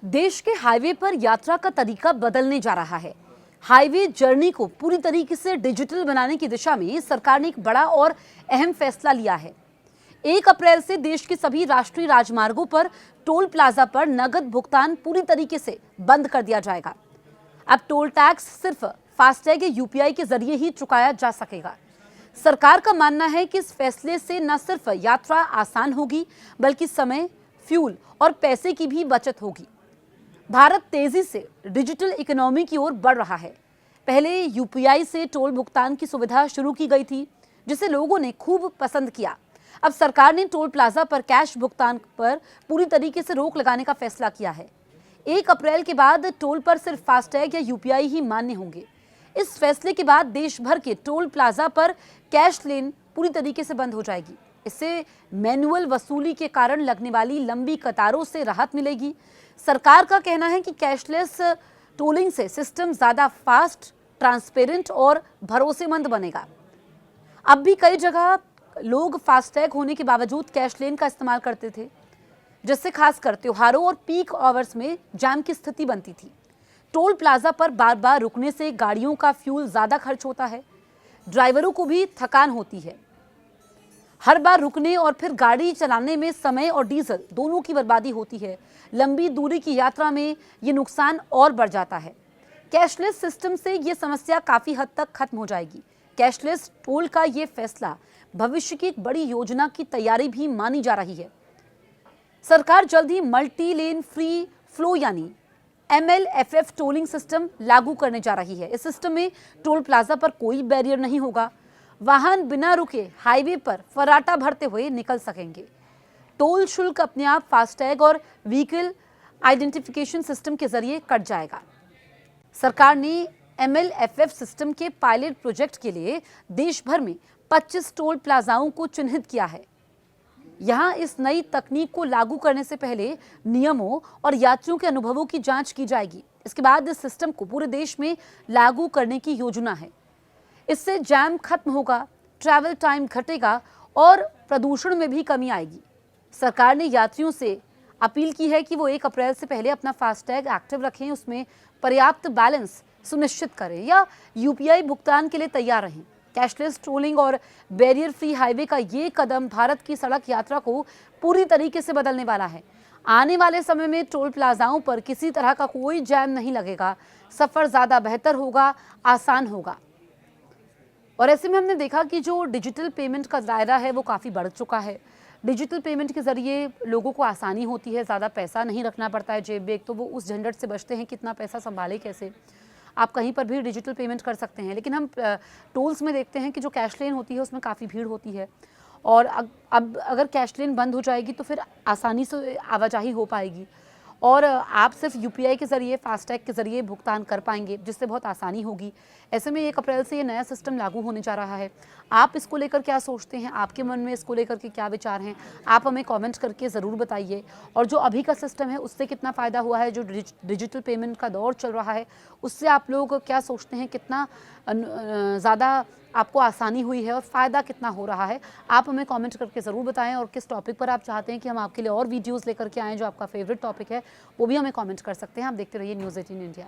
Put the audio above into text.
देश के हाईवे पर यात्रा का तरीका बदलने जा रहा है। हाईवे जर्नी को पूरी तरीके से डिजिटल बनाने की दिशा में सरकार ने एक बड़ा और अहम फैसला लिया है। 1 अप्रैल से देश के सभी राष्ट्रीय राजमार्गों पर टोल प्लाजा पर नगद भुगतान पूरी तरीके से बंद कर दिया जाएगा। अब टोल टैक्स सिर्फ फास्टैग या यूपीआई के जरिए ही चुकाया जा सकेगा। सरकार का मानना है कि इस फैसले से न सिर्फ यात्रा आसान होगी, बल्कि समय, फ्यूल और पैसे की भी बचत होगी। भारत तेजी से डिजिटल इकोनॉमी की ओर बढ़ रहा है। पहले यूपीआई से टोल भुगतान की सुविधा शुरू की गई थी, जिसे लोगों ने खूब पसंद किया। अब सरकार ने टोल प्लाजा पर कैश भुगतान पर पूरी तरीके से रोक लगाने का फैसला किया है। 1 अप्रैल के बाद टोल पर सिर्फ फास्टैग या यूपीआई ही मान्य होंगे। इस फैसले के बाद देश भर के टोल प्लाजा पर कैश लेन पूरी तरीके से बंद हो जाएगी। इससे मैनुअल वसूली के कारण लगने वाली लंबी कतारों से राहत मिलेगी। सरकार का कहना है कि कैशलेस टोलिंग से सिस्टम ज्यादा फास्ट, ट्रांसपेरेंट और भरोसेमंद बनेगा। अब भी कई जगह लोग फास्टैग होने के बावजूद कैश लेन का इस्तेमाल करते थे, जिससे खासकर त्योहारों और पीक आवर्स में जाम की स्थिति बनती थी। टोल प्लाजा पर बार बार रुकने से गाड़ियों का फ्यूल ज्यादा खर्च होता है, ड्राइवरों को भी थकान होती है। हर बार रुकने और फिर गाड़ी चलाने में समय और डीजल दोनों की बर्बादी होती है। लंबी दूरी की यात्रा में ये नुकसान और बढ़ जाता है। कैशलेस सिस्टम से ये समस्या काफी हद तक खत्म हो जाएगी। कैशलेस टोल का ये फैसला भविष्य की एक बड़ी योजना की तैयारी भी मानी जा रही है। सरकार जल्द ही मल्टी लेन फ्री फ्लो यानी MLFF टोलिंग सिस्टम लागू करने जा रही है। इस सिस्टम में टोल प्लाजा पर कोई बैरियर नहीं होगा। वाहन बिना रुके हाईवे पर फर्राटा भरते हुए निकल सकेंगे। टोल शुल्क अपने आप फास्टैग और व्हीकल आइडेंटिफिकेशन सिस्टम के जरिए कट जाएगा। सरकार ने MLFF सिस्टम के पायलट प्रोजेक्ट के लिए देश भर में 25 टोल प्लाजाओं को चिन्हित किया है। यहां इस नई तकनीक को लागू करने से पहले नियमों और यात्रियों के अनुभवों की जांच की जाएगी। इसके बाद इस सिस्टम को पूरे देश में लागू करने की योजना है। इससे जैम खत्म होगा, ट्रैवल टाइम घटेगा और प्रदूषण में भी कमी आएगी। सरकार ने यात्रियों से अपील की है कि वो 1 अप्रैल से पहले अपना फास्टैग एक्टिव रखें, उसमें पर्याप्त बैलेंस सुनिश्चित करें या यूपीआई भुगतान के लिए तैयार रहें। कैशलेस टोलिंग और बैरियर फ्री हाईवे का ये कदम भारत की सड़क यात्रा को पूरी तरीके से बदलने वाला है। आने वाले समय में टोल प्लाजाओं पर किसी तरह का कोई जैम नहीं लगेगा। सफर ज्यादा बेहतर होगा, आसान होगा। और ऐसे में हमने देखा कि जो डिजिटल पेमेंट का दायरा है वो काफ़ी बढ़ चुका है। डिजिटल पेमेंट के ज़रिए लोगों को आसानी होती है, ज़्यादा पैसा नहीं रखना पड़ता है जेब में। एक तो वो उस झंझट से बचते हैं, कितना पैसा संभाले कैसे। आप कहीं पर भी डिजिटल पेमेंट कर सकते हैं। लेकिन हम टोल्स में देखते हैं कि जो कैश लेन होती है उसमें काफ़ी भीड़ होती है, और अब अगर कैश लेन बंद हो जाएगी तो फिर आसानी से आवाजाही हो पाएगी और आप सिर्फ यूपीआई के ज़रिए, फास्टैग के ज़रिए भुगतान कर पाएंगे, जिससे बहुत आसानी होगी। ऐसे में 1 अप्रैल से ये नया सिस्टम लागू होने जा रहा है। आप इसको लेकर क्या सोचते हैं? आपके मन में इसको लेकर के क्या विचार हैं? आप हमें कमेंट करके ज़रूर बताइए। और जो अभी का सिस्टम है उससे कितना फ़ायदा हुआ है, जो डिजिटल पेमेंट का दौर चल रहा है उससे आप लोग क्या सोचते हैं? कितना ज़्यादा आपको आसानी हुई है और फ़ायदा कितना हो रहा है? आप हमें कमेंट करके ज़रूर बताएं। और किस टॉपिक पर आप चाहते हैं कि हम आपके लिए और वीडियोज़ लेकर के आएँ, जो आपका फेवरेट टॉपिक है वो भी हमें कमेंट कर सकते हैं। आप देखते रहिए न्यूज़ 18 इंडिया।